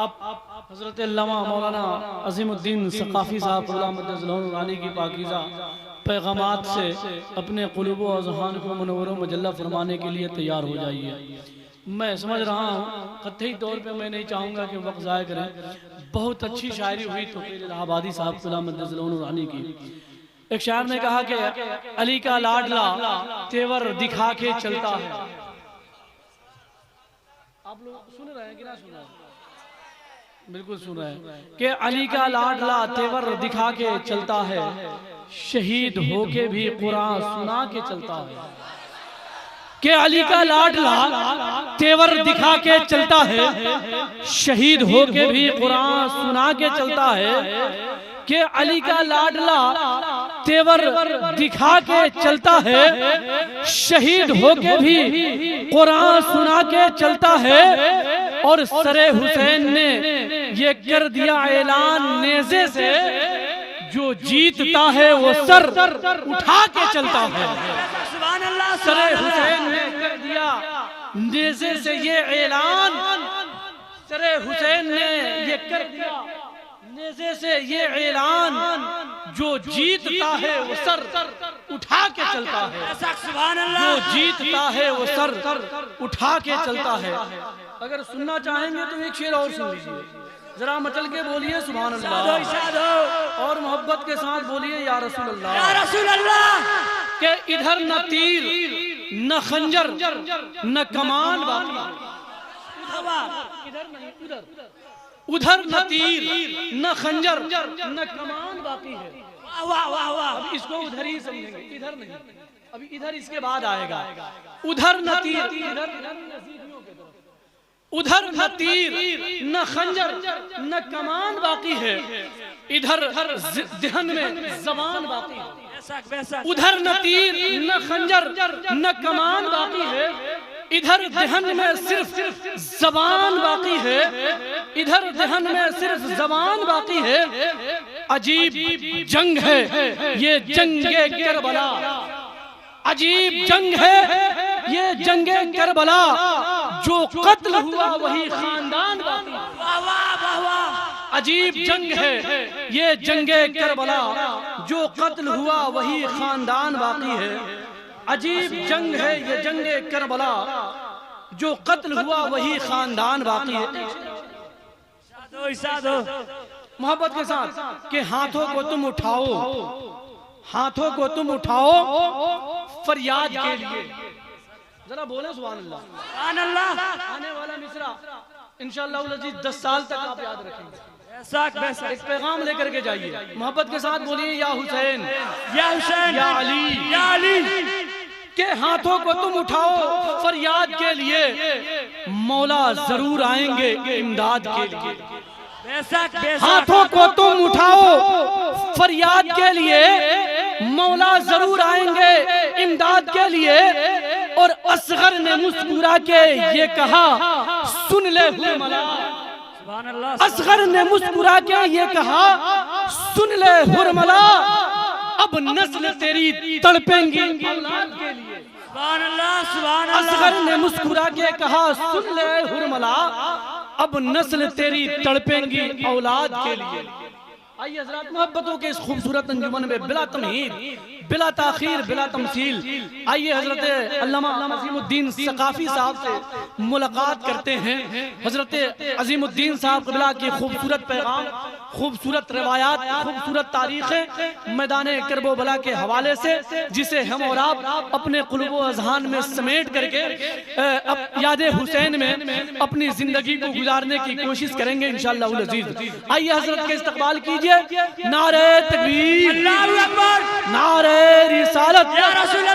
आप हज़रत अल्लामा मौलाना अज़ीमुद्दीन सक़ाफ़ी साहब क़ुरानी की पाकीज़ा पैगामात से अपने क़ुलूब व अज़हान को मुनव्वर व मुजल्ला फरमाने के लिए तैयार हो जाइए। मैं समझ रहा हूँ कतई तौर पे मैं नहीं चाहूँगा कि वक्त ज़ाया करें। बहुत अच्छी शायरी हुई तो इलाहाबादी साहब क़ुरानी की। एक शायर ने कहा कि अली का लाडला तेवर दिखा के चलता है। आप लोग सुन रहे हैं कि ना सुन रहे हैं? बिल्कुल सुन रहे हैं कि अली का लाडला तेवर दिखा के चलता है, शहीद होके भी कुरान सुना के चलता है। कि अली का लाडला तेवर दिखा के चलता है, शहीद होके भी कुरान सुना के चलता है। कि अली का लाडला तेवर दिखा के चलता है, शहीद होके भी कुरान सुना के चलता है। और सरे हुसैन ने ये कर दिया ऐलान नेज़े से, जो जीतता है वो सर उठा के चलता है। सरे हुसैन ने कर दिया नेज़े से ये ऐलान, सरे हुसैन ने ये कर दिया नेज़े से ये ऐलान, जो जीतता है वो सर उठा के चलता है। जो जीतता है वो सर उठा के चलता है। अगर सुनना चाहेंगे तो एक शेर और सुन लीजिए, जरा मचल के बोलिए सुभान अल्लाह, और मोहब्बत के साथ बोलिए या रसूल अल्लाह। या रसूल अल्लाह। के इधर न तीर न खंजर न कमान बाकी, इधर नहीं उधर, उधर न तीर न खंजर न कमान बाकी है। वाह वाह वाह। अब इसको उधर ही समझेंगे, इधर नहीं। अभी इधर इसके बाद आएगा। उधर न तीर, उधर न तीर न खंजर न कमान बाकी है, इधर दहन में जबान बाकी है। उधर न तीर न खंजर न कमान बाकी है, इधर दहन में सिर्फ जबान बाकी है। इधर दहन में सिर्फ जबान बाकी है। अजीब जंग है ये जंगे करबला, अजीब जंग है ये जंगे करबला, जो कत्ल हुआ वही खानदान बाकी। अजीब जंग है ये जंगे करबला, जो कत्ल हुआ वही खानदान बाकी है। अजीब जंग है ये जंगे करबला, जो कत्ल हुआ वही खानदान बाकी है। मोहब्बत के साथ कि हाथों को तुम उठाओ, हाथों को तुम उठाओ फरियाद के लिए। जरा बोले सुभान अल्लाह। सुभान अल्लाह। आने वाला मिसरा इंशाअल्लाह 10 साल तक आप याद रखेंगे। एक पैगाम लेकर के जाइए, मोहब्बत के साथ बोलिए या हुसैन या हुसैन या अली या अली। के हाथों को तुम उठाओ फरियाद के लिए, मौला जरूर आएंगे इमदाद के लिए। हाथों को तुम उठाओ फरियाद के लिए, मौला जरूर आएंगे इमदाद के लिए। और असगर ने मुस्कुरा के ये कहा सुन ले हुरमला, असगर ने मुस्कुरा के ये कहा सुन ले हुरमला, अब नस्ल तेरी तड़पेंगी औलाद के लिए। असगर ने मुस्कुरा के कहा सुन ले हुरमला, अब नस्ल तेरी तड़पेंगी औलाद के लिए। आइए हज़रात, मोहब्बतों के इस खूबसूरत अंजुमन में बिला तमहीद, बिला ताखीर, बिला तमसील, आइए हज़रत अल्लामा अज़ीमुद्दीन सक़ाफ़ी साहब से मुलाकात करते हैं। हज़रत अज़ीमुद्दीन साहब क़िबला की खूबसूरत पैगाम, खूबसूरत रवायात, खूबसूरत तारीख़ें मैदान करबला के हवाले से, जिसे हम और आप अपने क़ुलूब व अज़हान में समेट करके याद हुसैन में अपनी ज़िंदगी को गुजारने की कोशिश करेंगे इंशाअल्लाह अज़ीज़। आइए हज़रत के इस्तक़बाल कीजिए। नारे तकबीर, नारे रिसालत,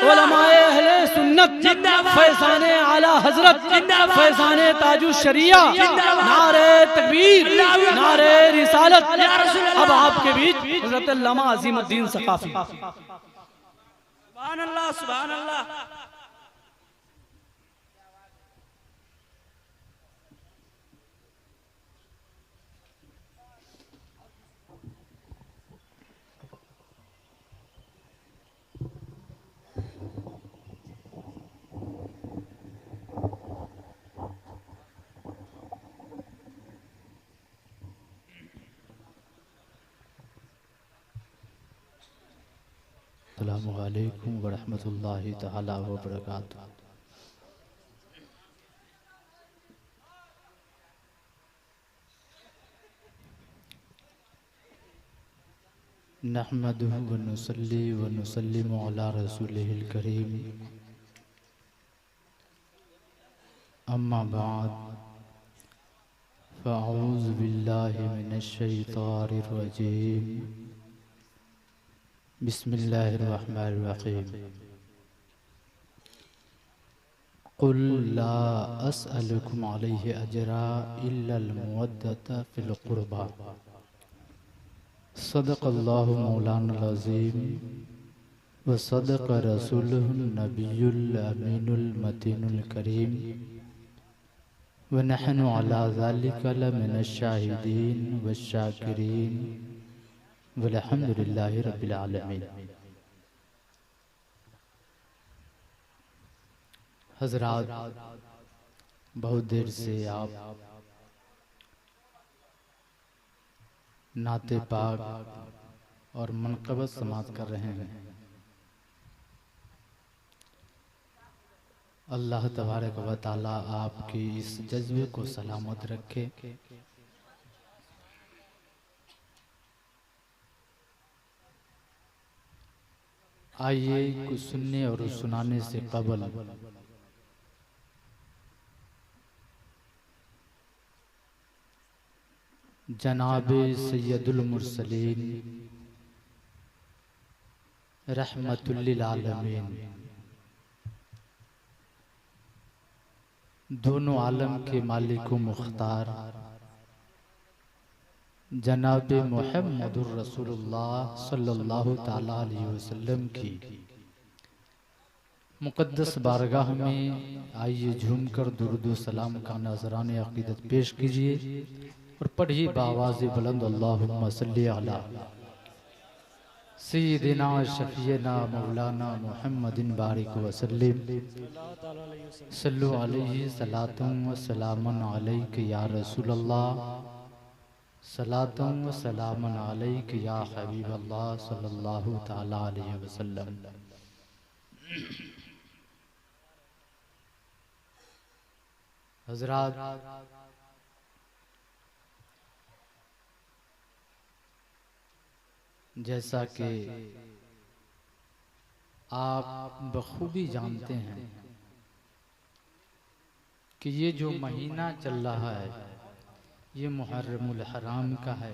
उलमाए अहले सुन्नत, फैज़ाने आला हज़रत, फैज़ाने ताजुश शरिया, नारे तकबीर, नारे रिसालत। अब आपके बीच हज़रत अल्लामा अज़ीमुद्दीन सक़ाफ़ी। सुभान अल्लाह, सुभान अल्लाह। अस्सलामु अलैकुम व रहमतुल्लाहि तआला व बरकातुहू। नहमदुहु व नुसल्ली व नुसल्लिमु अला रसूलिहिल करीम। अम्मा बाद फ़अऊज़ु बिल्लाहि मिनश शैतानिर रजीम। बिस्मिल्लाहिर रहमानिर रहीम। कुल ला अस्अलुकुम अलैहि अजरा इल्लल मवद्दता फिल क़ुरबा। सदक़ल्लाहु मौलाना अज़ीम व सदक़ रसूलुहुन नबियुल अमीनुल मतीनुल करीम व नहनु अला ज़ालिका लमिनश शाहिदीन वश्शाकिरीन वल्हम्दुलिल्लाहि रब्बिल आलमीन। हज़रात, बहुत देर से आप नाते पाक और मनक़बत समात कर रहे हैं। अल्लाह तबारक व तआला आपके इस जज्बे को सलामत रखे। आइए कुछ सुनने और सुनाने से कबल जनाबे सैयदुल मुरसलीन रहमतुल लिल आलमीन, दोनों आलम के मालिक व मुख्तार जनाबे मुहम्मदुर रसूलुल्लाह सल्लल्लाहु ताला अलैहि वसल्लम की मुक़द्दस बारगाह में आइए झूमकर दुरूद व सलाम का नज़राने अक़ीदत पेश कीजिए और पढ़िए बावाज़े बुलंद अल्लाहुम्मा सल्ली अला सय्यिदिना शफ़ीना मौलाना मुहम्मदिन बारिक वसल्लिम। सल्लु अलैहि सलातुम व सलामुन अलैका या रसूलल्लाह, सलातुम व सलामुन अलैका या हबीबल्लाह सल्लल्लाहु तआला अलैहि वसल्लम। हज़रात, जैसा कि आप बखूबी जानते हैं कि ये जो महीना चल रहा है ये मुहर्रमुल हराम का है,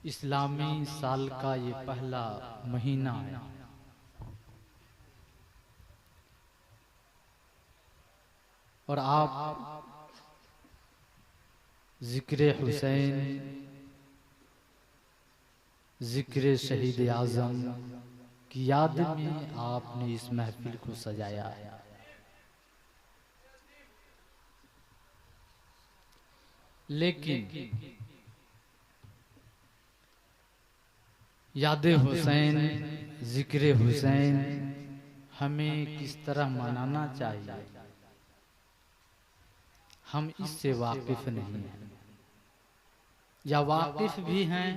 इस्लामी साल का ये पहला महीना है। और आप ज़िक्र हुसैन, ज़िक्र शहीद आज़म की याद में आपने इस महफिल को सजाया है। लेकिन याद हुसैन, ज़िक्र हुसैन हमें किस तरह मनाना चाहिए, हम इससे वाकिफ नहीं हैं, या वाकिफ भी हैं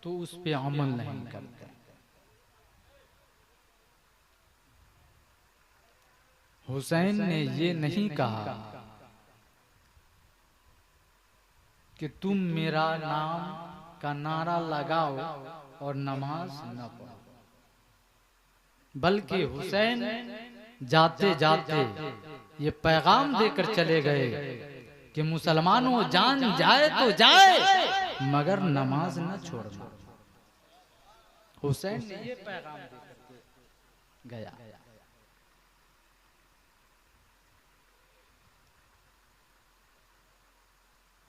तो उस पे अमल नहीं करते। हुसैन ने ये नहीं कहा कि तुम मेरा नाम का नारा लगाओ और नमाज न पढ़ो, बल्कि हुसैन जाते जाते ये पैगाम देकर चले गए कि मुसलमानों जान जाए तो जाए मगर नमाज न छोड़ना। हुसैन ने ये पैगाम देकर गया।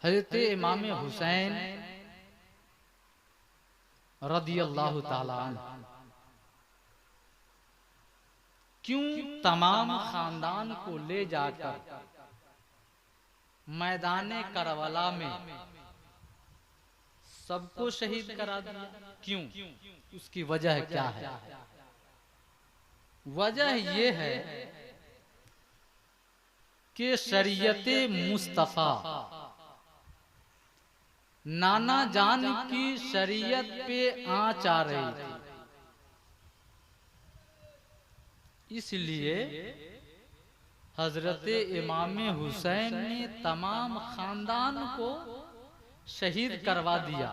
हज़रत इमाम हुसैन रदियल्लाहु ताला अन्हु क्यों तमाम खानदान को ले जाकर मैदाने करबला में सबको शहीद करा दिया? क्यों? उसकी वजह क्या है? वजह यह है कि शरीयत मुस्तफा नाना जान की शरीयत पे आँच आ रही थी। इसलिए हजरत इमाम हुसैन ने तमाम खानदान को शहीद करवा दिया,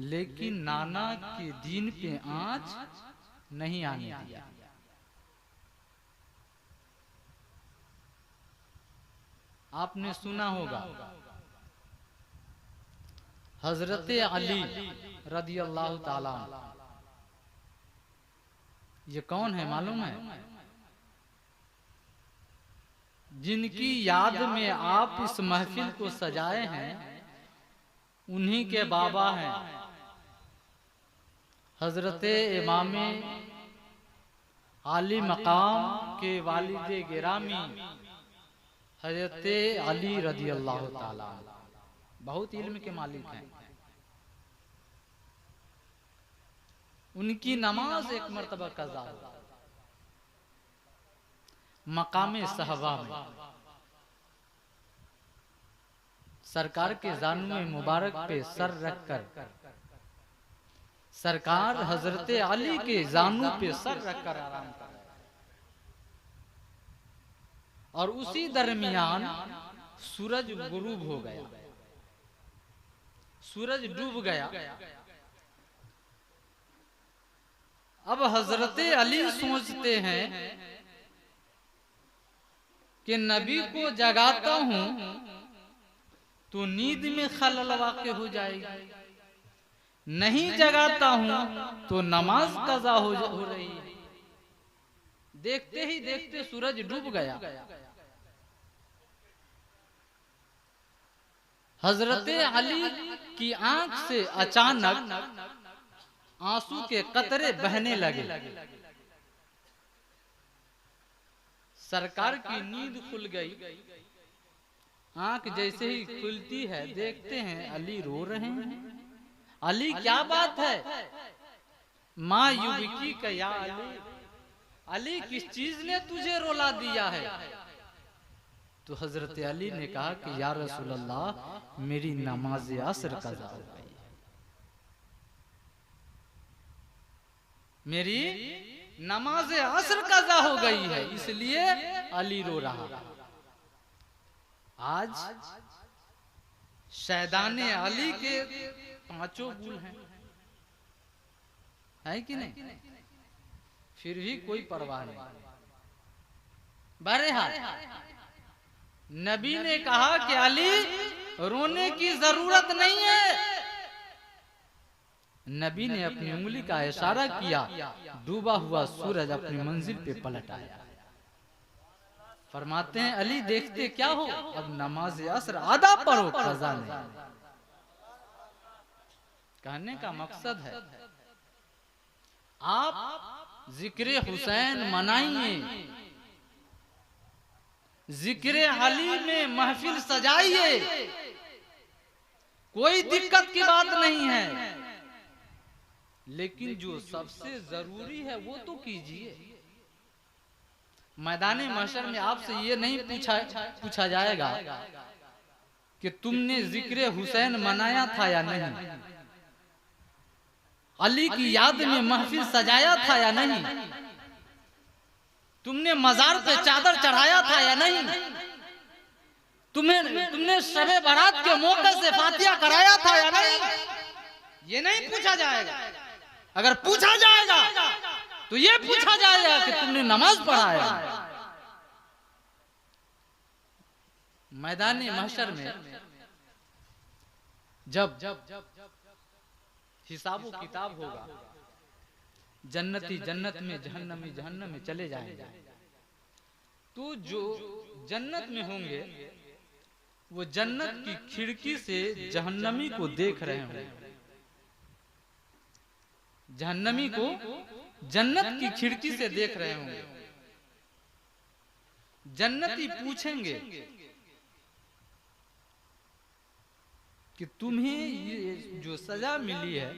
लेकिन नाना के दीन पे आंच नहीं आने दिया। आपने सुना होगा हजरत अली रदी अल्लाह ताला, ये कौन है मालूम है? जिनकी याद में आप इस महफिल को सजाए हैं, उन्हीं के बाबा हैं हजरत इमाम आली मकाम के वालिद गिरामी हजरत अली रदी अल्लाह ताला। बहुत इल्म के मालिक हैं। उनकी नमाज एक मर्तबा कज़ा हुआ मकामे सहबा में। सरकार के जानू मुबारक पे सर रखकर, सरकार हजरत अली के जानू पे सर रखकर आराम कर, और उसी दरमियान सूरज गुरूब हो गया, सूरज डूब गया। अब हजरत अली सोचते हैं कि नबी को जगाता हूं तो नींद में खलल वाक़ हो जाएगी, नहीं जगाता हूं तो नमाज कज़ा हो रही है। देखते ही देखते सूरज डूब गया। हजरत अली की आंख से अचानक आंसू के कतरे बहने लगे। सरकार की नींद खुल गई। आंख जैसे ही खुलती है, देखते हैं अली रो रहे हैं। अली क्या बात है? माँ युवकी का या अली, अली किस चीज ने तुझे रोला दिया है? तो हजरत अली ने कहा कि या रसूल अल्लाह, मेरी नमाज असर कज़ा हो गई, मेरी नमाज असर कज़ा हो गई है, इसलिए अली रो रहा। आज शैदाने अली के 5 गुल हैं, है कि नहीं? फिर भी कोई परवाह नहीं। बहरहाल नबी ने कहा कि अली, रोने की जरूरत नहीं है। नबी ने अपनी उंगली का इशारा किया, डूबा हुआ सूरज अपनी मंजिल पे पलट आया। फरमाते हैं अली, देखते क्या हो, अब नमाज असर आधा पढ़ो, कज़ा नहीं। कहने का मकसद है आप जिक्र हुसैन मनाइए, जिक्र अली में महफिल सजाइए, कोई दिक्कत की बात नहीं है, लेकिन जो सबसे जरूरी है वो तो कीजिए। मैदान महशर में आपसे ये नहीं पूछा जाएगा कि तुमने जिक्र हुसैन मनाया था या नहीं, अली की याद में महफिल सजाया था या नहीं, तुमने मजार पे चादर चढ़ाया था या नहीं, तुमने शबे बारात के मौके से फातिहा कराया था या नहीं, ये नहीं पूछा जाएगा। अगर पूछा जाएगा तो ये पूछा जाएगा कि तुमने नमाज पढ़ाया। मैदान महशर में जब हिसाबो किताब होगा, जन्नती जन्नत में, जहन्नमी जहन्नम में चले जाएंगे, तो जो जन्नत में होंगे वो जन्नत की खिड़की से जहन्नमी को देख रहे होंगे। जहन्नमी को जन्नत की खिड़की से देख रहे होंगे। जन्नती पूछेंगे कि तुम्हें ये जो सजा मिली है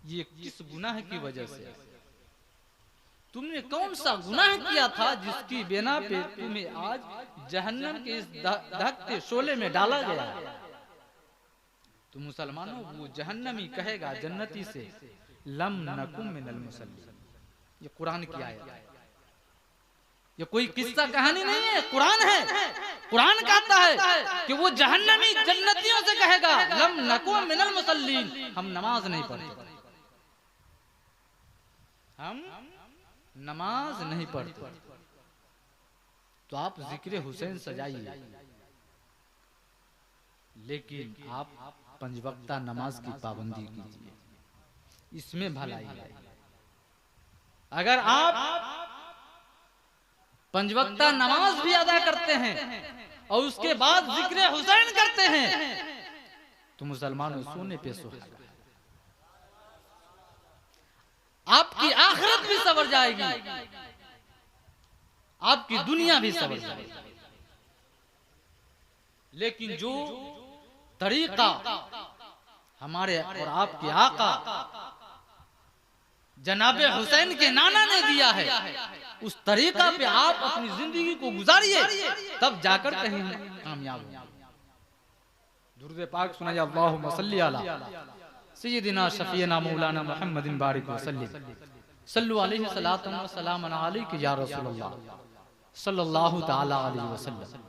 ये किस गुनाह की वजह से, तुमने कौन सा गुनाह किया था जिसकी बिना पे तुम्हें आज जहन्नम के इस धकते शोले में डाला गया? तो मुसलमानों, वो जहन्नमी कहेगा जन्नती से, लम नकुम मिनल मुसल्लीन, ये कुरान की आयत है, ये कोई किस्सा कहानी नहीं है, कुरान है। कुरान कहता है कि वो जहन्नमी जन्नतियों से कहेगा लम नकु मिनल मुसल्लीन, हम नमाज नहीं पढ़ते, हम नमाज नहीं पढ़ते। तो आप जिक्र हुसैन सजाइए, लेकिन आप पंजवक्ता नमाज की पाबंदी कीजिए, इसमें भलाई है। अगर आप पंजवक्ता नमाज भी अदा करते हैं और उसके बाद जिक्र हुसैन करते हैं तो मुसलमानों सोने पे सुहागा, आपकी आखिरत भी सवर जाएगी, आपकी दुनिया भी सवर जाएगी। लेकिन जो तरीका हमारे और आपके आका जनाबे हुसैन के नाना ने दिया है, उस तरीका पे आप अपनी जिंदगी को गुजारिए, तब जाकर कहीं कामयाब होंगे। दुरूद पाक सुनाइए, अल्लाहुम्मा सल्ली अला सय्यिदिना शफीना मौलाना मुहम्मदिन बारिक वसल्लम सल्लु अलैहि सलातन व सलामन अलैका या रसूलल्लाह सल्लल्लाहु तआला अलैहि वसल्लम।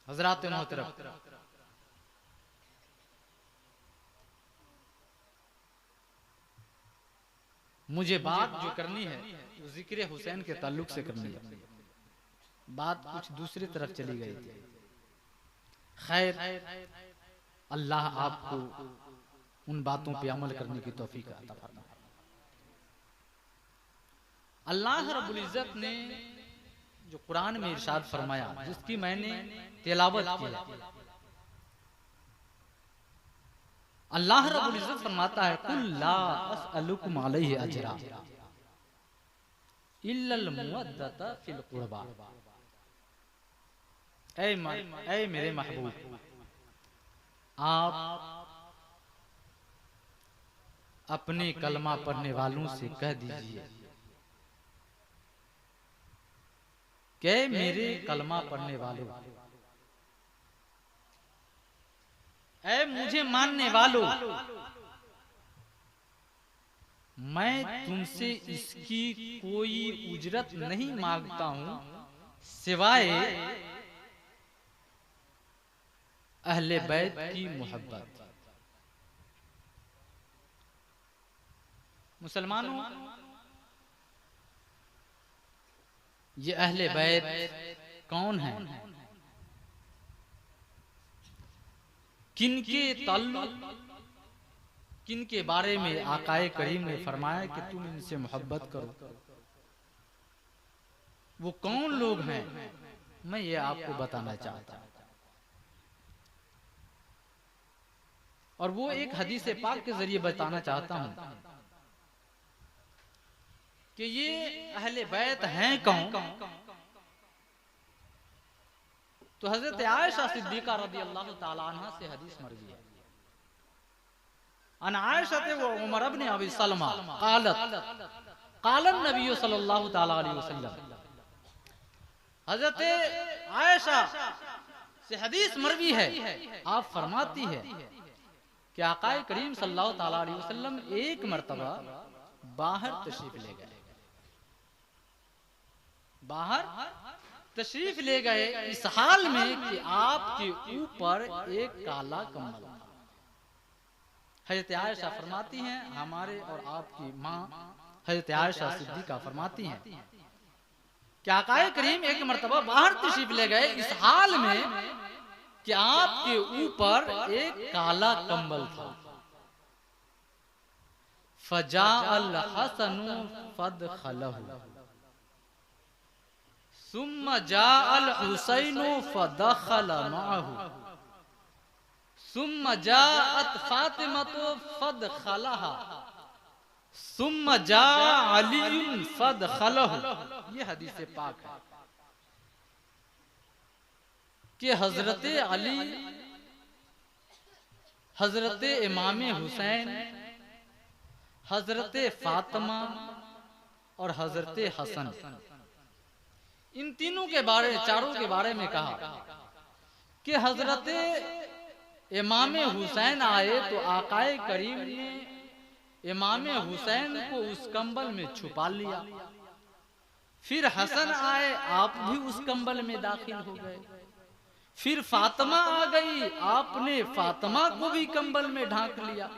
हजरात मोहतरम, मुझे बात जो करनी है वो जिक्र हुसैन के ताल्लुक से करनी है, बात कुछ दूसरी तरफ चली गई थी। खैर, अल्लाह आपको उन बातों पे अमल करने की तौफीक अता फरमाए। अल्लाह रब्बुल इज्जत ने जो कुरान में इरशाद फरमाया, जिसकी मैंने तिलावत की, अल्लाह रब्बुल इज्जत फरमाता है कुल ला अस्अलुकुम अलैहि अजरा इल्लल मुवद्दता फिल कुर्बा। ऐ मेरे महबूब, आप अपने कलमा पढ़ने वालों से कह दीजिए कि मेरे कलमा पढ़ने वालों, ऐ मुझे मानने वालों, मैं तुमसे इसकी कोई उजरत नहीं मांगता हूं सिवाय अहले बैत की मोहब्बत। मुसलमानों, ये अहले बैत कौन है? किनके ताल्लुक, किनके बारे में आकाए करीम ने फरमाया कि तुम इनसे मोहब्बत करो? वो कौन लोग हैं, मैं ये आपको बताना चाहता हूं। और वो एक हदीस पाक के जरिए बताना चाहता हूं कि ये अहले बैत हैं कौन। तो हजरत आयशा सिद्दीका रज़ियल्लाहु ताला अन्हा से हदीस मरवी है, अन आयशा व उमर इब्न अबी सलमा क़ालत क़ालन नबी सल्लल्लाहु ताला अलैहि वसल्लम। हजरत आयशा से हदीस मरवी है, आप फरमाती है कि आकाए करीम सल्लल्लाहु ताला अलैहि वसल्लम एक मर्तबा बाहर तशरीफ ले गए, बाहर तशरीफ ले गए इस हाल में कि आपके ऊपर एक काला कम्बल था। हजरत आयशा फरमाती हैं, हमारे और आपकी माँ हजरत आयशा सिद्दीका फरमाती हैं कि आकाए करीम एक मर्तबा बाहर तशरीफ ले गए इस हाल में कि आपके ऊपर एक काला कंबल था। फजाअल हसनु फदखलहु सुम्मा जाअल हुसैनु फदखल मअहु सुम्मा जाअत फातिमतु फदखलहा सुम्मा जाअ अली फदखलहु। ये हदीस पाक है कि हजरत अली, हजरत इमाम हुसैन, हजरत फातिमा और हजरत हसन, इन तीनों के बारे, चारों के बारे में कहा कि हजरत इमाम हुसैन आए तो आकाए करीम ने इमाम हुसैन को उस कंबल में छुपा लिया। फिर हसन आए, आप भी उस कंबल में दाखिल हो गए। फिर फातिमा आ गई, आपने फातिमा को भी कंबल में ढांक लिया।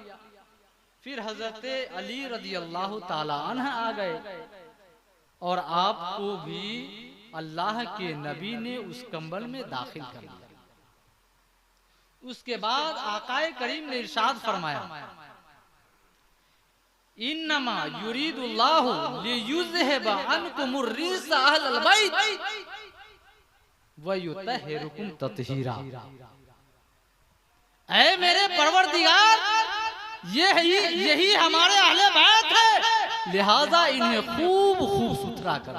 फिर हजरत अली रजी अल्लाह ताला अन्हु आ गए और आपको भी अल्लाह के नबी ने उस कंबल में दाखिल कर लिया। उसके बाद आकाए करीम ने इरशाद फरमाया, इन्नमा युरीदुल्लाहु लियुज़हिबा अन्कुमुर रिज्सा अहलल बैत व युतहिरुकुम तत्हीरा। ऐ मेरे परवरदिगार, यही हमारे अहले बैत है, लिहाजा इन्हें खूब खूब सुथरा कर।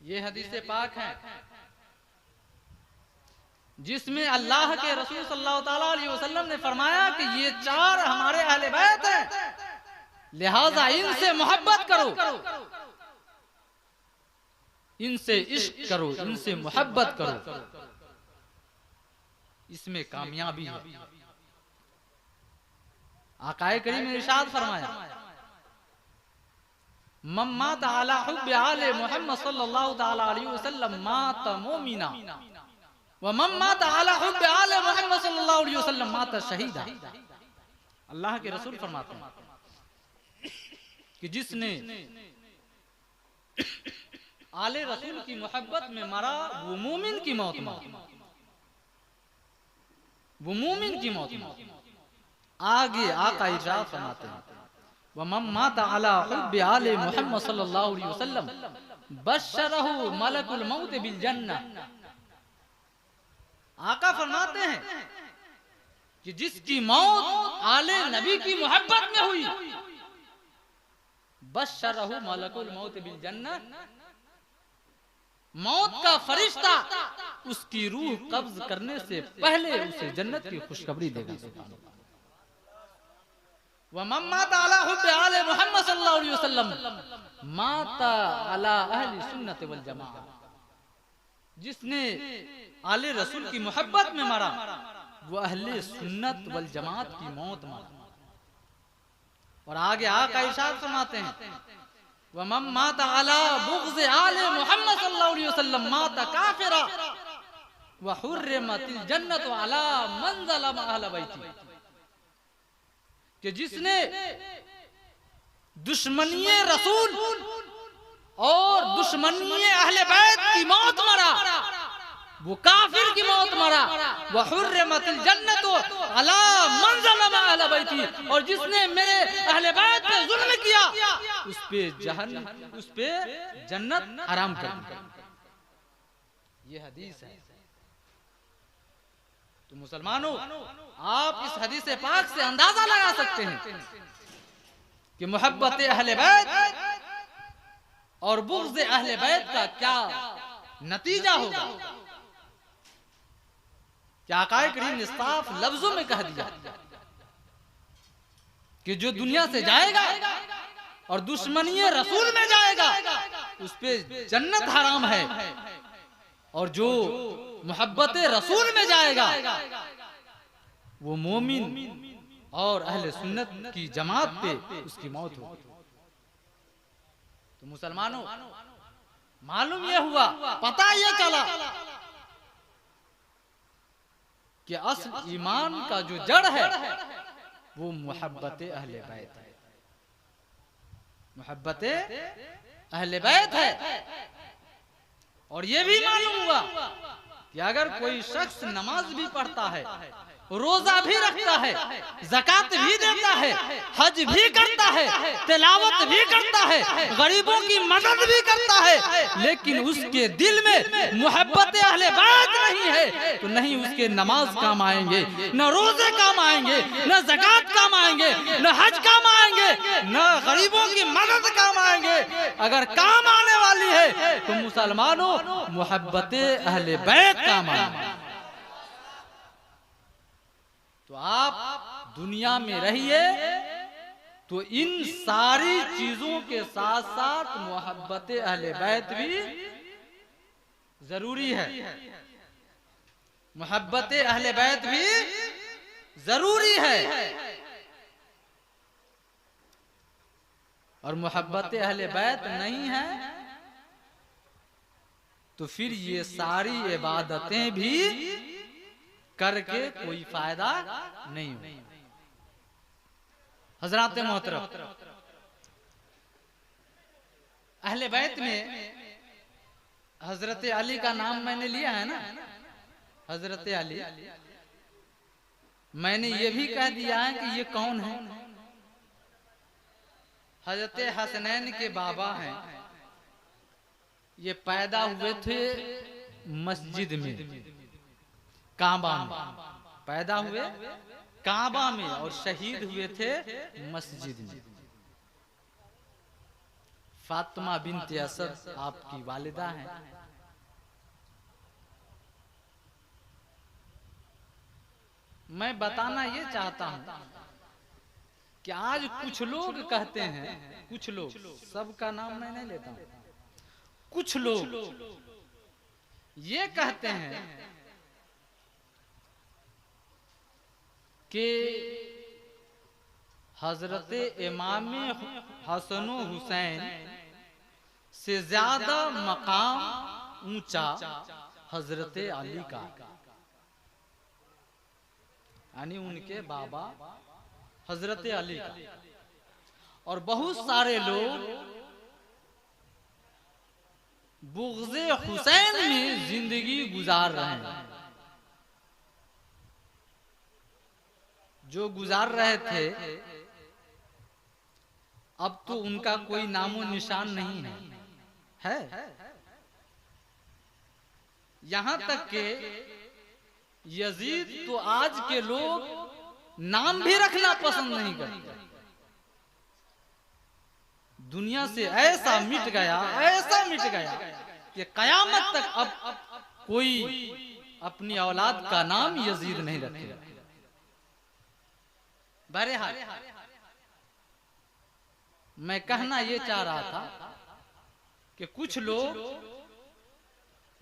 ये हदीस पाक है जिसमें अल्लाह के रसूल सल्लल्लाहु ताला अलैहि वसल्लम ने फरमाया कि ये चार हमारे अहले बैत हैं, लिहाजा इनसे मोहब्बत करो, इनसे इश्क करो, इनसे मोहब्बत करो। इसमें कामयाबी है। आकाए करीम ने इरशाद फरमाया, मम्मा ताला हुब्बे आले मोहम्मद सल्लल्लाहु ताला अलैहि वसल्लम माता मोमिना व मम्मा ताला हुब्बे आले मोहम्मद सल्लल्लाहु अलैहि वसल्लम माता शहीदा। अल्लाह के रसूल फरमाते हैं कि जिसने आले रसूल की मोहब्बत में मरा वो मोमिन की मौत मरा, वो मोमिन की मौत मरा। आगे आका इरशाद फरमाते हैं, व मम्मा ताला हुब्बे आले मोहम्मद सल्लल्लाहु अलैहि वसल्लम बशरहु मलकुल मौत बिल जन्नह। आका फरमाते हैं कि जिसकी मौत आले नबी की मोहब्बत में हुई, बशरहु मलकुल मौत बिल जन्नह, मौत का फरिश्ता उसकी रूह कब्ज करने से पहले उसे जन्नत की खुशखबरी देगा। व मम्मा ताला हुब्बे आले मोहम्मद सल्लल्लाहु अलैहि वसल्लम माता अला अहली सुन्नत वल जमाअ। जिसने आले रसूल की मोहब्बत में मरा वो अहले सुन्नत वल जमात की मौत मरा। और आगे आका इरशाद फरमाते हैं, व मम्मा ताला बुग़्ज़ आले मोहम्मद सल्लल्लाहु अलैहि वसल्लम माता काफिरा व हुर्रिमतिल जन्नतु अला मन ज़लम अहल बैती। कि जिसने दुश्मनी रसूल और दुश्मनी अहले बैत की मौत मरा वो काफिर की मौत मरा। व हुर्रिमतिल जन्नतु अला मन ज़लम अहल बैती। और जिसने मेरे अहले बैत पे जुल्म किया उस पे जन्नत हराम कर दी। ये हदीस है। तो मुसलमानों, आप इस हदीस पाक से अंदाजा लगा सकते हैं कि मोहब्बत अहले बैत और बुग़्ज़ अहले बैत का क्या नतीजा होगा। क्या आकाए करीम ने साफ लफ्जों में कह दिया कि जो दुनिया से जाएगा और दुश्मनी रसूल में जाएगा उस पे जन्नत हराम है, और जो मोहब्बत रसूल में जाएगा वो मोमिन और अहले सुन्नत की जमात पे उसकी मौत होगी। तो मुसलमानों, मालूम यह हुआ, पता यह चला कि असल ईमान का जो जड़ है वो मोहब्बत अहले बैत है, मोहब्बत अहले बैत है। और ये भी मालूम हुआ कि अगर कोई शख्स नमाज भी पढ़ता है, रोजा भी रखता है, ज़कात भी देता है, हज भी करता है, तिलावत भी करता है, गरीबों की मदद भी करता है, लेकिन उसके दिल में मोहब्बत अहले बैत नहीं है तो नहीं उसके नमाज काम आएंगे, न रोजे काम आएंगे, न ज़कात काम आएंगे, न हज काम आएंगे, न गरीबों की मदद काम आएंगे। अगर काम आने वाली है तो मुसलमानों मोहब्बत अहले बैत काम आएंगे। तो आप दुनिया में रहिए तो इन सारी चीजों के साथ साथ मोहब्बत अहले बैत भी जरूरी है, मोहब्बत अहले बैत भी जरूरी है। और मोहब्बत अहले बैत नहीं है तो फिर ये सारी इबादतें भी करके कोई फायदा नहीं हो। हजरात मोहतरम, अहले बैत में हजरत अली का नाम मैंने लिया है ना, हजरत अली, मैंने ये भी कह दिया है कि ये कौन है। हजरत हसनैन के बाबा हैं। ये पैदा हुए थे मस्जिद में, काबा में पैदा हुए, काबा में, और शहीद हुए थे मस्जिद में। फातिमा बिन्त असद आपकी वालिदा हैं। मैं बताना ये चाहता हूं कि आज कुछ लोग कहते हैं, कुछ लोग, सबका नाम मैं नहीं लेता हूं, कुछ लोग ये कहते हैं कि हजरत इमाम हसन हुसैन से ज्यादा मकाम ऊंचा हजरत अली का, यानी उनके बाबा हजरत अली का। और बहुत सारे लोग बुग़्ज़े हुसैन में जिंदगी गुजार रहे हैं। जो गुजार रहे थे अब तो उनका कोई नामो निशान नहीं है। यहां तक के यजीद तो आज के लोग नाम भी रखना पसंद नहीं करते। दुनिया से ऐसा मिट गया, ऐसा मिट गया कि कयामत तक अब कोई अपनी औलाद का नाम यजीद नहीं रखेगा। बहरहाल मैं कहना ये चाह रहा था कि कुछ लोग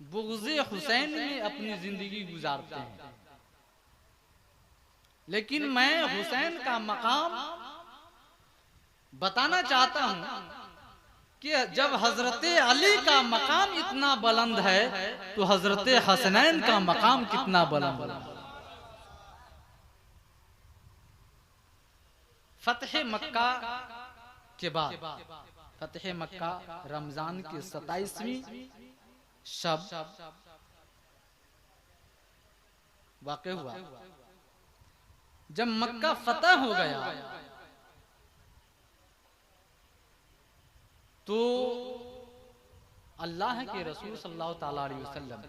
बुग़्ज़े हुसैन में अपनी जिंदगी गुजारते हैं, लेकिन मैं हुसैन का मकाम बताना चाहता हूं कि जब हजरत अली का मकाम इतना बुलंद है तो हजरत हसनैन का मकाम कितना बुलंद है। फतह मक्का के बाद, फतह मक्का रमजान की 27वीं शब वाक़या हुआ। जब मक्का फतह हो गया तो अल्लाह के रसूल सल्लल्लाहु ताला अलैहि वसल्लम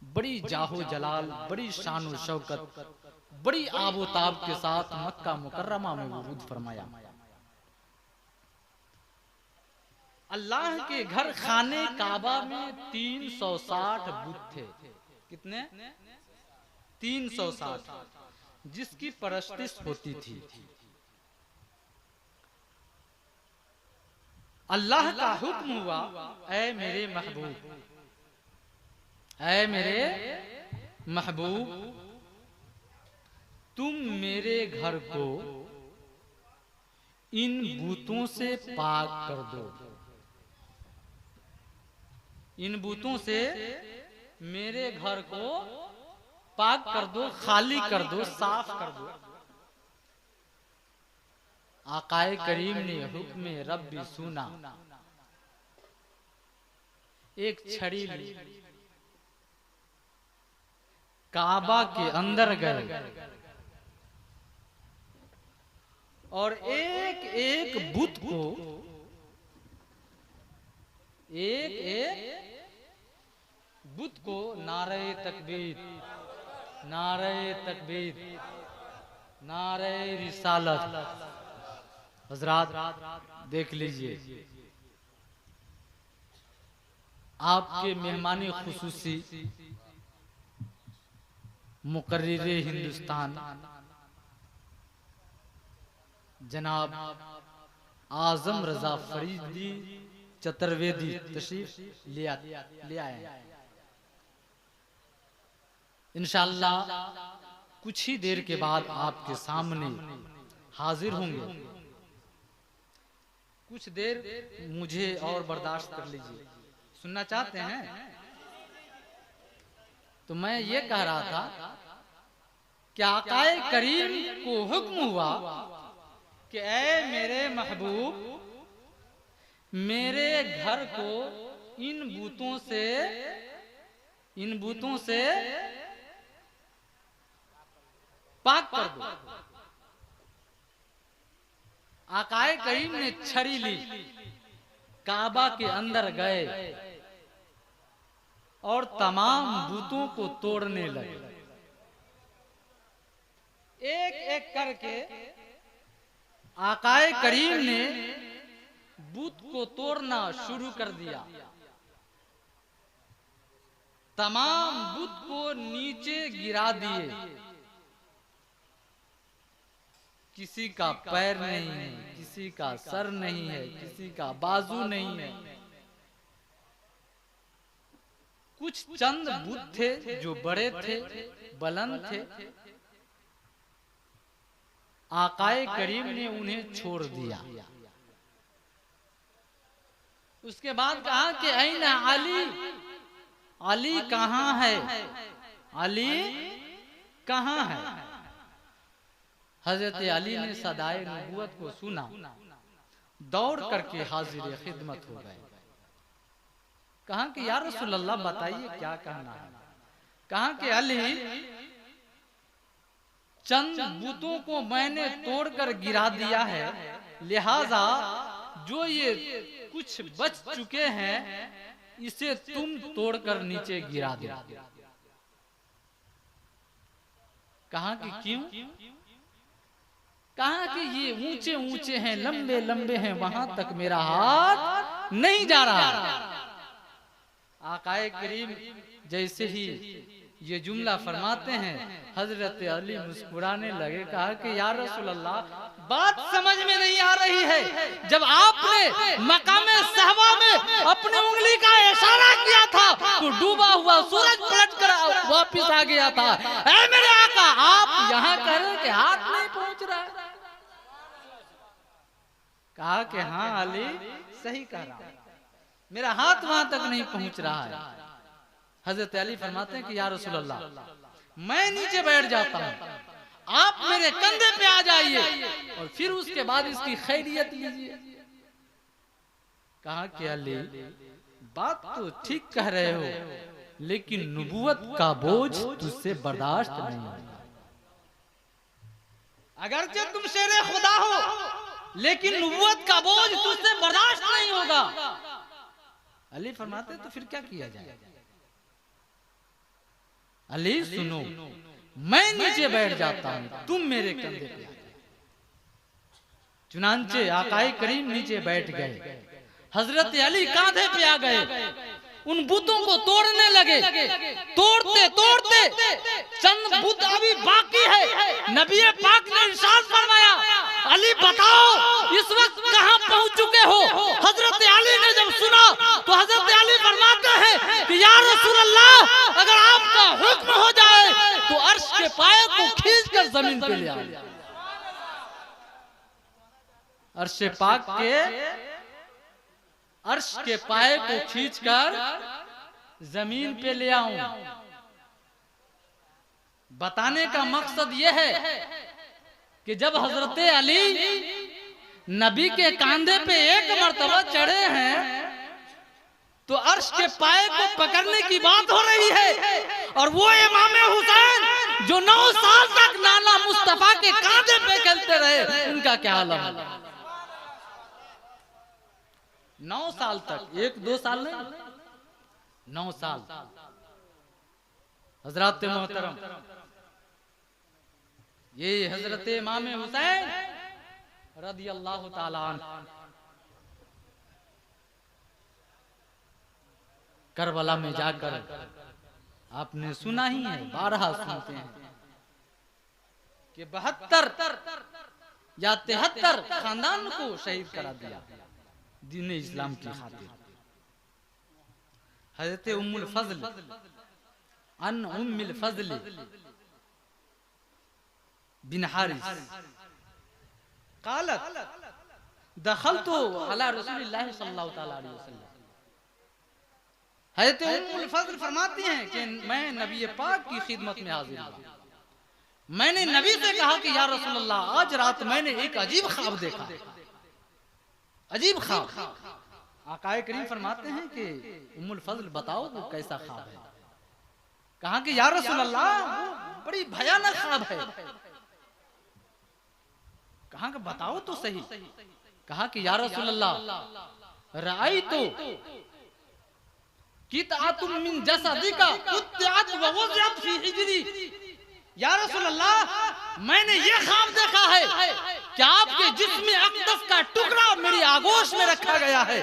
बड़ी जाहो जलाल, बड़ी शान और शौकत, बड़ी आबोताब के साथ मक्का मुकर्रमा में वुरूद फरमाया। अल्लाह के घर खाने काबा में 360 बुत थे। कितने? 360, जिसकी परस्तिश होती थी। अल्लाह का हुक्म हुआ, ऐ मेरे महबूब, ऐ मेरे महबूब, तुम मेरे घर को इन बूतों से पाक कर दो। इन बूतों से मेरे घर को पाक कर दो, खाली कर दो, साफ कर दो। आकाए करीम ने हुक्म रब्बी सुना, एक छड़ी ली, काबा के अंदर गए और एक एक बुत को, एक एक बुत को नारे तकबीर, नारे तकबीर, नारे रिसालत। हजरात देख लीजिए, आपके मेहमानी खुसूसी मुकर्रिरे हिंदुस्तान जनाब आजम रजा फरीदी चतुर्वेदी तशरीफ ले आए। इंशाअल्लाह कुछ ही देर के बाद आपके सामने हाजिर होंगे। कुछ देर मुझे और बर्दाश्त कर लीजिए। सुनना चाहते हैं? तो मैं ये कह रहा था कि आकाए करीम को हुक्म हुआ कि ऐ मेरे महबूब, मेरे घर को इन बूतों से पाक कर दो। आकाए करीम ने छड़ी ली, काबा के अंदर गए और तमाम बूतों को तोड़ने लगे। एक एक करके आकाए करीम ने बूत को तोड़ना शुरू कर दिया। तमाम बूत को नीचे गिरा दिए। किसी का पैर नहीं है, किसी का सर नहीं है, किसी का बाजू नहीं है। कुछ चंद बुत थे जो बड़े थे, बुलंद थे। आकाए करीम ने उन्हें छोड़ दिया। उसके बाद कहा कि ऐना अली, अली कहाँ है, अली कहाँ है। हजरत अली ने सदाए नबूवत को सुना, दौड़ करके हाजिर खिदमत हो गए। कहा कि या रसूल अल्लाह बताइए क्या कहना है। कहा कि अली, चंद बूतों को मैंने तोड़कर गिरा दिया है, लिहाजा जो ये कुछ बच चुके हैं इसे तुम तोड़कर नीचे गिरा दो। कहा कि क्यों? कहा कि ये ऊंचे ऊंचे हैं, लंबे लंबे हैं, वहां तक मेरा हाथ नहीं जा रहा। आकाए करीम जैसे ही ये जुमला फरमाते हैं, हजरत अली मुस्कुराने लगे। कहा कि या रसूल अल्लाह, बात समझ में नहीं आ रही है। जब आपने मकामे सहबा में अपनी उंगली का इशारा किया था तो डूबा हुआ सूरज पलट कर वापिस आ गया था। ऐ मेरे आका, आप यहाँ कह रहे कि हाथ नहीं पहुंच रहा है। कहा कि हाँ अली, सही कह रहा है, मेरा हाथ वहां तक नहीं पहुंच रहा है। हजरत अली फरमाते हैं कि या रसूल अल्लाह, मैं नीचे बैठ जाता हूं, आप मेरे कंधे पे आ जाइए और फिर उसके बाद इसकी खैरियत लीजिए। कहा कि अली, बात तो ठीक कह रहे हो, लेकिन नबूवत का बोझ तुझसे बर्दाश्त नहीं होगा। अगरचे तुम शेरे खुदा हो, लेकिन नबूवत का बोझ तुझसे बर्दाश्त नहीं होगा। अली फरमाते तो फिर क्या किया जाए। अली सुनो, मैं नीचे बैठ जाता हूं, तुम मेरे कंधे पे आ जाओ। चुनांचे आकाए करीम नीचे बैठ गए। हजरत अली कांधे पे आ गए, उन बुतों को तोड़ने लगे। तोड़ते तोड़ते चंद बुत अभी बाकी है। नबी पाक ने इरशाद फरमाया, अली बताओ इस वक्त कहां पहुंच चुके हो। हजरत अली ने जब सुना तो हजरत अली फरमाते हैं कि या रसूल अल्लाह, अगर आपका हुक्म हो जाए तो अर्श के पाए को खींचकर जमीन पे ले आओ। अर्श पाक के अर्श के पाए को खींचकर जमीन पे ले आऊं। बताने का मकसद यह है कि जब हजरत अली नबी के कांधे पे एक मर्तबा चढ़े हैं तो अर्श के पाए को पकड़ने की बात हो रही है। और वो इमाम हुसैन जो 9 साल तक नाना मुस्तफा के कांधे पे खेलते रहे, उनका क्या हाल है। 9 साल तक, 1-2 साल नहीं, 9 साल। हजरत मोहतरम, ये हजरत इमाम हुसैन रदी अल्लाह ताला अन्हु करबला में जाकर, आपने सुना ही है, 12 सुनते हैं कि 72 या 73 खानदान को शहीद करा दिया दीन इस्लाम की खातिर। हजरत उम्मुल फजल अन उम्मिल फजल बिन हारिस क़ालत दखलतु अला रसूलिल्लाह सल्लल्लाहु तआला अलैहि वसल्लम। हज़रत उम्मुल फज़ल फरमाती हैं कि मैं नबी पाक की खिदमत में हाजिर हुआ। मैंने नबी से कहा कि या रसूलल्लाह, आज रात मैंने एक अजीब ख्वाब देखा। अजीब ख्वाब। आकाए करीम फरमाते हैं कि उम्मुल फज़ल बताओ वो कैसा ख्वाब है। कहा कि या रसूलल्लाह, वो बड़ी भयानक ख्वाब है। कहा कि बताओ तो सही। कहा कि या रसूलल्लाह, रायतु कितअतुम मिन जसदिका कुत्तिअत व वज़अत फी हिजरी। या रसूलल्लाह, मैंने ये ख्वाब देखा है कि आपके जिस्म अक़दस का टुकड़ा मेरी आगोश में रखा गया है।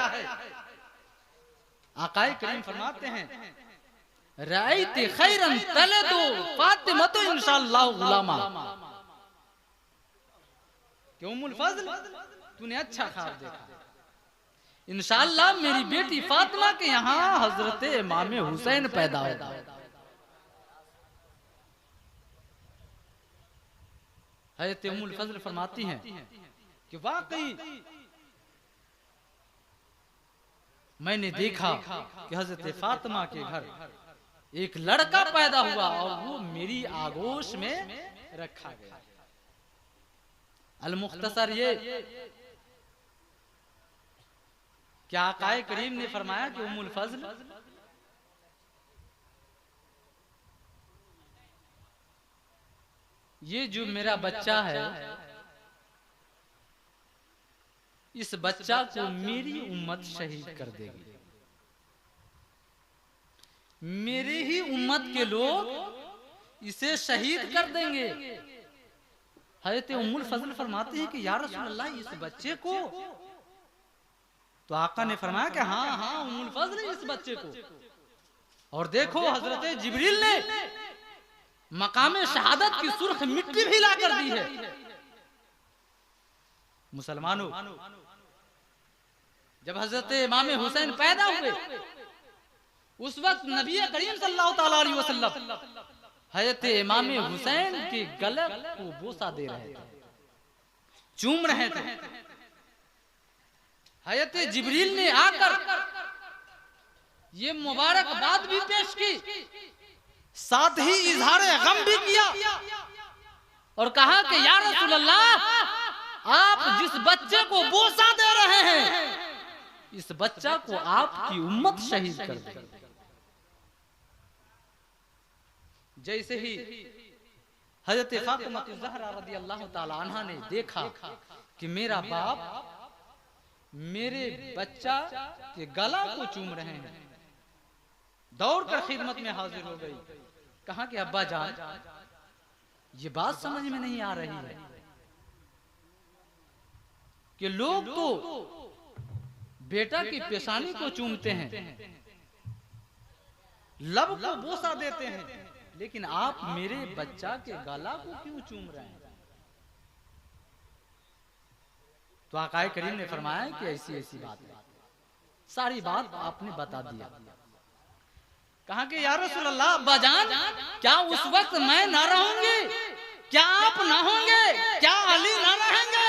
आकाए करीम फरमाते हैं रायती खैरन तलदु फातिमतु इंशाअल्लाह गुलामा। कि उम्मुल फज़ल, तूने अच्छा ख्वाब देखा, इंशाअल्लाह मेरी बेटी फातिमा के यहाँ हजरत इमाम हुसैन पैदा होगा। हज़रत उम्मुल फज़ल फरमाती हैं कि वाकई मैंने देखा कि हजरत फातिमा के घर एक लड़का पैदा हुआ और वो मेरी आगोश में रखा गया। अल मुख्तसर ये क्या आकाए करीम ने फरमाया कि उम्मुल फज़ल ये जो मेरा बच्चा है, इस बच्चा को मेरी उम्मत शहीद कर देगी। मेरी ही उम्मत के लोग इसे शहीद कर देंगे। हज़रत उम्मुल फज़ल फरमाते हैं कि या रसूलल्लाह, इस बच्चे को? तो आका ने फरमाया कि हाँ हाँ उम्मुल फज़ल, इस बच्चे को। और देखो हजरत जिब्रील ने मकामे शहादत की सुर्ख मिट्टी भी ला कर दी है। मुसलमानों, जब हजरत इमाम हुसैन पैदा हुए उस वक्त नबी करीम सल्लल्लाहु तआला अलैहि वसल्लम हजरत इमाम हुसैन के गले को बोसा दे रहे थे, चूम रहे थे। हजरत जिब्रील ने आकर ये मुबारकबाद भी पेश की, साथ ही इजहार गम भी किया और कहा कि या रसूलल्लाह, आप जिस बच्चे को बोसा दे रहे हैं, इस बच्चा को आपकी उम्मत शहीद कर देगी। जैसे ही हजरत फातिमा ज़हरा रज़ियल्लाहु ताला अन्हा ने देखा कि मेरा बाप मेरे बच्चा के गला को चूम रहे हैं, दौड़ कर खिदमत में हाजिर हो गई। कहा कि अब्बा जान, ये बात समझ में नहीं आ रही है कि लोग तो बेटा की पेशानी को चूमते हैं, लब को बोसा देते हैं, लेकिन आप मेरे बच्चा के गला को क्यों चूम रहे हैं? तो आकाए करीम ने फरमाया कि ऐसी ऐसी बात है। सारी बात आपने बता दिया। कहा कि या रसूलल्लाह, अब्बा जान, क्या उस वक्त मैं ना रहूंगी? क्या आप ना होंगे? क्या अली ना रहेंगे?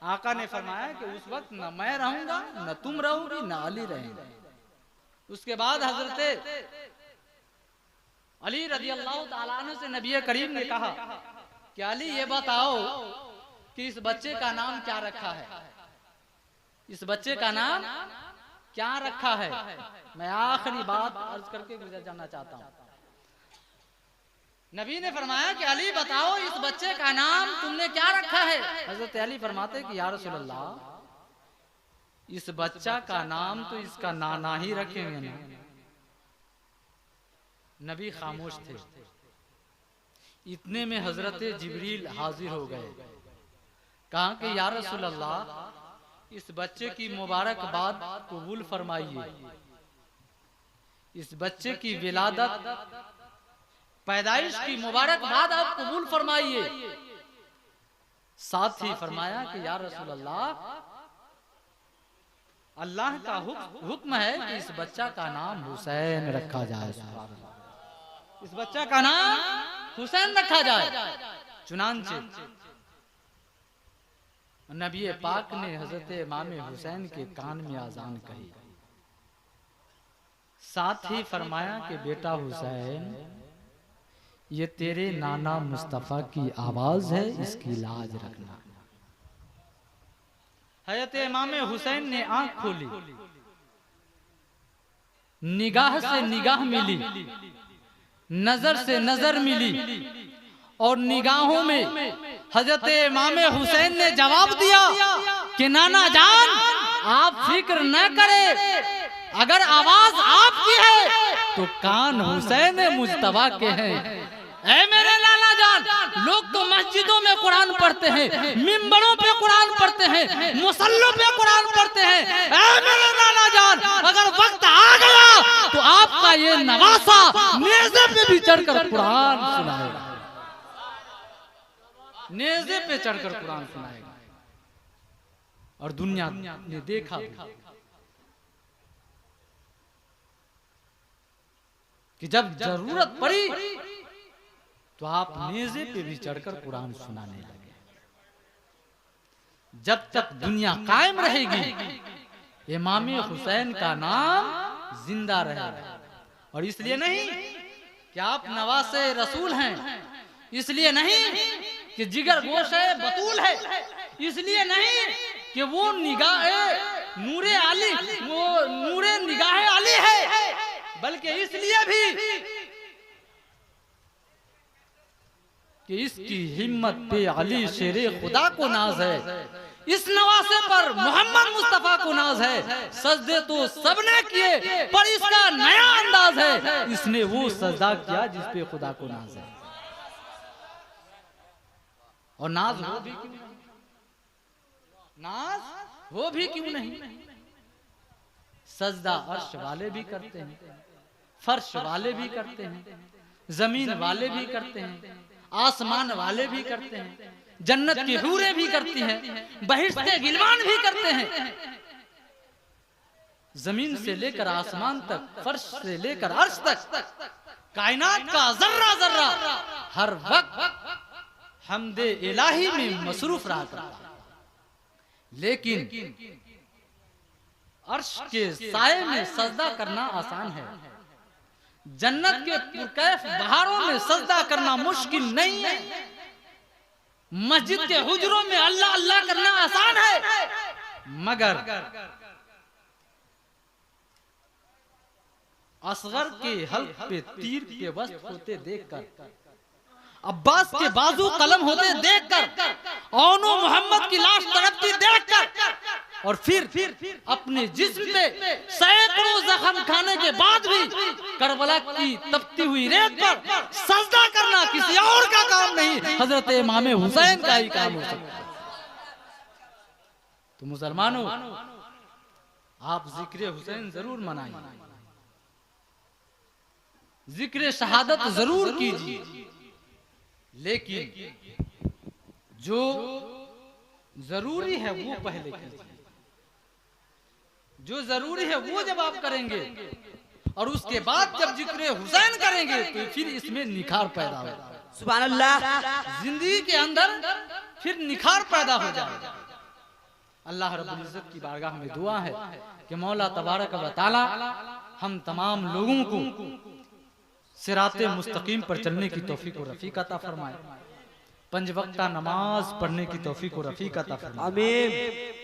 आका ने फरमाया कि उस वक्त न मैं रहूंगा, न तुम रहोगी, न अली रहेंगे। उसके बाद हजरत अली रज़ियल्लाहु ताला अन्हु से नबी करीम ने कहा कि अली, ये बताओ कि इस बच्चे का नाम क्या रखा है? इस बच्चे का नाम क्या रखा है? मैं आखिरी बात अर्ज करके गुजर जाना चाहता हूँ। नबी ने फरमाया कि अली बताओ, इस बच्चे का नाम तुमने क्या रखा है? हजरत अली फरमाते कि या रसूलल्लाह, इस बच्चा का नाम तो इसका नाना ही रखेंगे ना। नबी खामोश थे। इतने में हजरत जिब्रील हाजिर हो गए। कहा कि या रसूलल्लाह, इस बच्चे की मुबारकबाद कबूल फरमाइए। इस बच्चे की विलादत, पैदाइश की मुबारकबाद आप कबूल फरमाइए। साथ ही फरमाया कि या रसूलल्लाह, अल्लाह का हुक्म है कि इस बच्चा का नाम हुसैन रखा जाए। इस बच्चा का नाम हुसैन रखा जाए। चुनांचे नबी पाक ने हजरत इमाम हुसैन के कान में आजान कही, साथ ही फरमाया कि बेटा हुसैन, ये तेरे नाना मुस्तफा की आवाज है, इसकी लाज रखना। हजरत इमाम हुसैन ने आंख खोली, निगाह से निगाह मिली, नजर से नजर मिली, और निगाहों में हजरत इमाम हुसैन ने जवाब दिया कि नाना जान आप फिक्र न करें, अगर आवाज आपकी है तो कान हुसैन मुज्तबा के हैं। ऐ मेरे नाना जान, लोग तो मस्जिदों में कुरान पढ़ते हैं, मिंबरों पे कुरान पढ़ते हैं, मुसल्लों पे कुरान पढ़ते हैं। ऐ मेरे नाना जान, अगर वक्त आ गया तो आपका ये नवासा नेज़े पे भी चढ़कर कुरान सुनाएगा, नेज़े पे चढ़कर कुरान सुनाएगा। और दुनिया ने देखा कि जब जरूरत पड़ी तो आप नेज़े पे भी चढ़कर कुरान सुनाने लगे। जब तक दुनिया कायम रहेगी इमाम हुसैन का नाम जिंदा रहेगा। और इसलिए नहीं कि आप नवासे रसूल हैं, इसलिए नहीं कि जिगर गोशे बतूल है, इसलिए नहीं कि वो निगाह नूरे आली, वो नूरे निगाह आली है, बल्कि इसलिए भी कि इसकी हिम्मत पे अली शेरे खुदा को नाज है, इस नवासे पर मोहम्मद मुस्तफा को नाज है। सजदे तो सबने किए पर इसका नया अंदाज है, इसने वो सजदा किया जिस पे खुदा को नाज है। और नाज हो भी क्यों नहीं, नाज हो भी क्यों नहीं। सजदा अर्श वाले भी करते हैं, फर्श वाले भी करते हैं, जमीन वाले भी करते हैं, आसमान वाले भी करते हैं, जन्नत की हूरें भी करती हैं, बहिश्ते गिलमान भी करते हैं। जमीन से लेकर आसमान तक, फर्श से लेकर अर्श तक, कायनात का जर्रा जर्रा हर वक्त हमदे इलाही में मसरूफ रहा करता। लेकिन अर्श के साए में सजदा करना आसान है, जन्नत के पुरकैफ बहारों में सजदा करना मुश्किल नहीं है, मस्जिद के हुजरों में अल्लाह अल्लाह करना आसान है, मगर असगर के हल्क पे तीर के वस्त्र होते देखकर, अब्बास के बाजू कलम होते देखकर, औनो मोहम्मद की लाश तड़पती देखकर, और फिर अपने जिस्म पे सैकड़ों जख्म खाने के बाद भी करबला की तपती हुई रेत पर सजदा करना किसी और का काम नहीं, हजरत इमाम हुसैन का ही काम हो सकता है। तो मुसलमानों, आप जिक्र हुसैन जरूर मनाइए, जिक्र शहादत जरूर कीजिए, लेकिन जो जरूरी है वो पहले कीजिए। जो जरूरी है वो जब आप करेंगे और उसके बाद जब जिक्र हुसैन करेंगे तो फिर इसमें निखार पैदा होगा। सुभान अल्लाह। जिंदगी के अंदर फिर निखार पैदा हो जाएगा। अल्लाह रब्बुल इज्जत की बारगाह में दुआ है कि मौला तबारक व तआला हम तमाम लोगों को सिराते मुस्तकीम पर चलने की तौफीक और रफीक अता फरमाए, पंज वक्ता नमाज पढ़ने की तौफीक और रफीक अता फरमाए। आमीन।